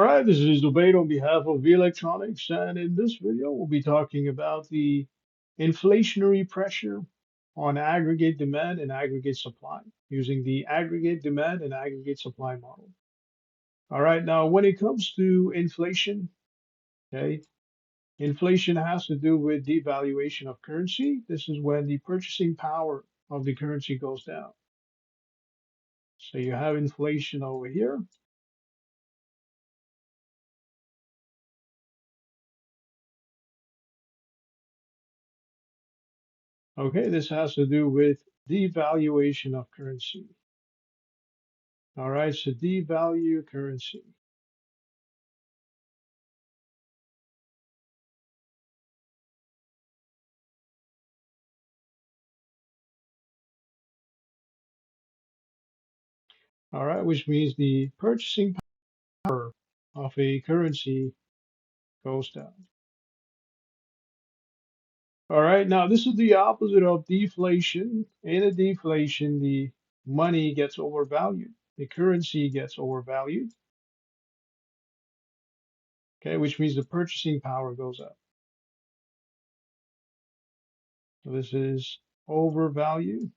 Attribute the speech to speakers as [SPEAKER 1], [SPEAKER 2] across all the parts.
[SPEAKER 1] All right, this is Debate on behalf of V Electronics, and in this video, we'll be talking about the inflationary pressure on aggregate demand and aggregate supply using the aggregate demand and aggregate supply model. All right, now when it comes to inflation, okay, inflation has to do with devaluation of currency. This is when the purchasing power of the currency goes down. So you have inflation over here. Okay, this has to do with devaluation of currency. All right, so devalue currency. All right, which means the purchasing power of a currency goes down. All right, now this is the opposite of deflation. In a deflation, the money gets overvalued, the currency gets overvalued, okay, which means the purchasing power goes up. So this is overvalue.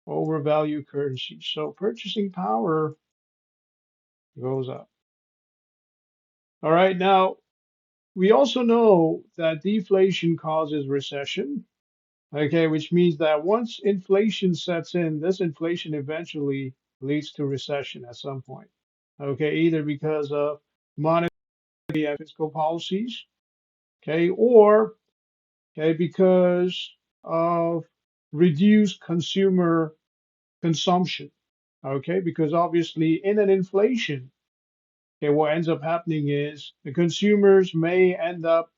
[SPEAKER 1] Overvalue currency. So purchasing power goes up. All right, now we also know that deflation causes recession, okay, which means that once inflation sets in, this inflation eventually leads to recession at some point, okay, either because of monetary and fiscal policies, okay, or okay, because of reduced consumer consumption, okay, because obviously in an inflation, okay, what ends up happening is the consumers may end up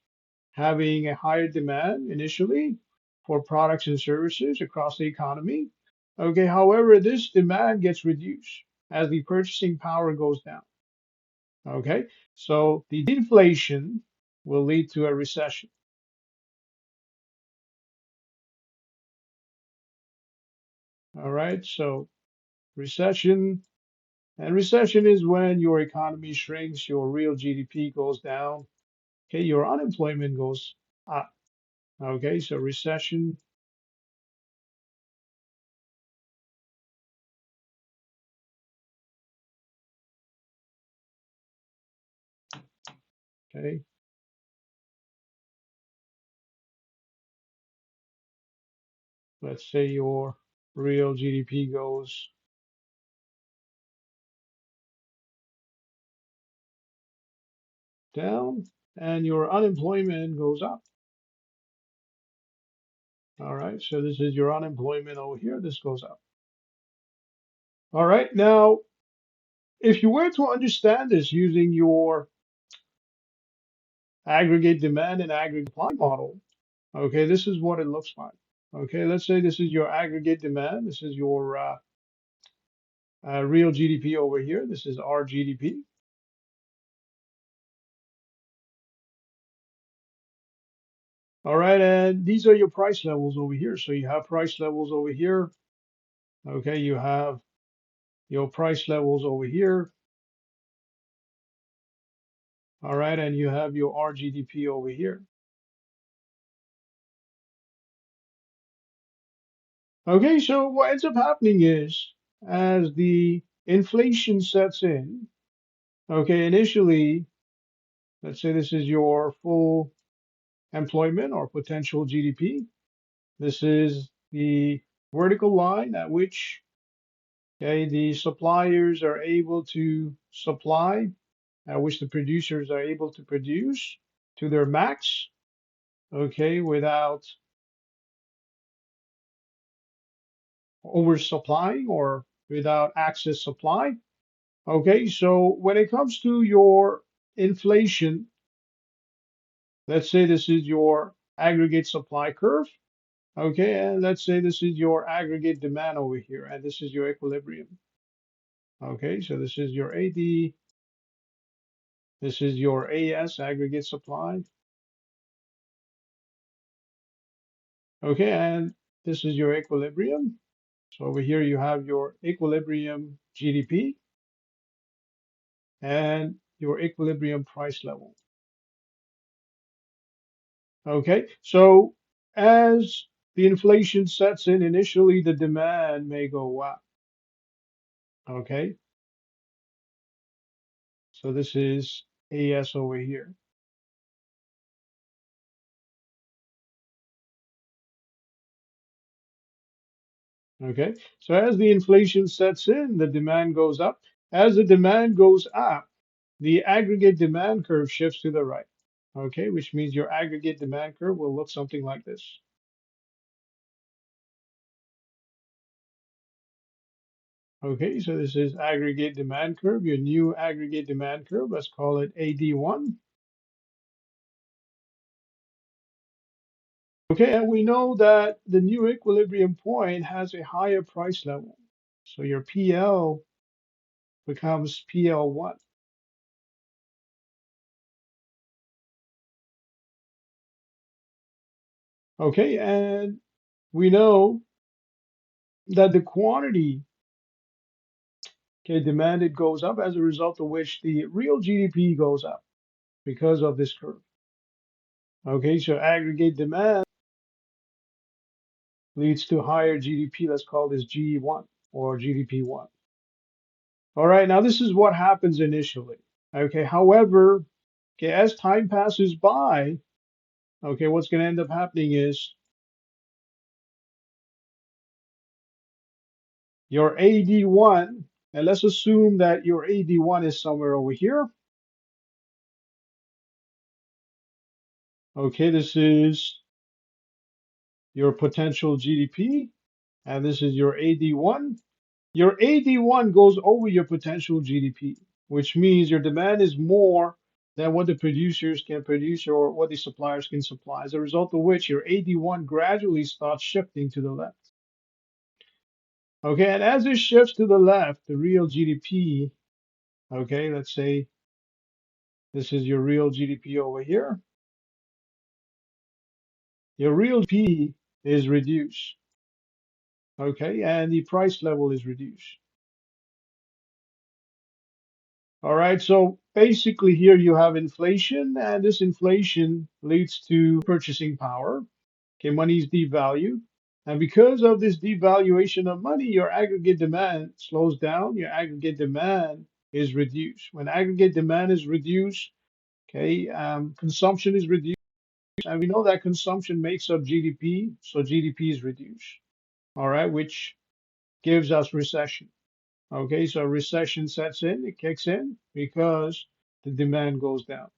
[SPEAKER 1] having a higher demand initially for products and services across the economy. Okay, however, this demand gets reduced as the purchasing power goes down. Okay, so the deflation will lead to a recession. All right, so recession, and recession is when your economy shrinks, your real GDP goes down, okay, your unemployment goes up. Okay, so recession. Okay, let's say your real GDP goes down and your unemployment goes up. All right, so this is your unemployment over here. This goes up. All right, now if you were to understand this using your aggregate demand and aggregate supply model, okay, this is what it looks like. Okay, let's say this is your aggregate demand. This is your real GDP over here. This is our GDP. All right, and these are your price levels over here. So you have price levels over here. Okay, you have your price levels over here. All right, and you have your RGDP over here. Okay, so what ends up happening is as the inflation sets in, okay, initially, let's say this is your full employment or potential GDP. This is the vertical line at which, okay, the suppliers are able to supply, at which the producers are able to produce to their max, okay, without oversupplying or without excess supply. Okay, so when it comes to your inflation, let's say this is your aggregate supply curve. Okay, and let's say this is your aggregate demand over here, and this is your equilibrium. Okay, so this is your AD, This is your AS, aggregate supply. Okay, and this is your equilibrium. So over here you have your equilibrium GDP and your equilibrium price level. Okay, so as the inflation sets in, initially the demand may go up. Okay, so this is AS over here. Okay, so as the inflation sets in, the demand goes up. As the demand goes up, the aggregate demand curve shifts to the right. Okay, which means your aggregate demand curve will look something like this. Okay, so this is aggregate demand curve, your new aggregate demand curve. Let's call it AD1. Okay, and we know that the new equilibrium point has a higher price level. So your PL becomes PL1. Okay, and we know that the quantity, okay, demanded goes up, as a result of which the real GDP goes up because of this curve. Okay, so aggregate demand leads to higher GDP. Let's call this G1 or GDP1. All right, now this is what happens initially. Okay, however, okay, as time passes by, okay, what's going to end up happening is your AD1, and let's assume that your AD1 is somewhere over here. Okay, this is your potential GDP, and this is your AD1. Your AD1 goes over your potential GDP, which means your demand is more than what the producers can produce or what the suppliers can supply, as a result of which your AD1 gradually starts shifting to the left. Okay, and as it shifts to the left, the real GDP, okay, let's say this is your real GDP over here. Your real GDP is reduced, okay, and the price level is reduced. All right, so basically here you have inflation, and this inflation leads to purchasing power. Okay, money is devalued. And because of this devaluation of money, your aggregate demand slows down, your aggregate demand is reduced. When aggregate demand is reduced, okay, consumption is reduced. And we know that consumption makes up GDP, so GDP is reduced. All right, which gives us recession. Okay, so recession sets in, it kicks in because the demand goes down.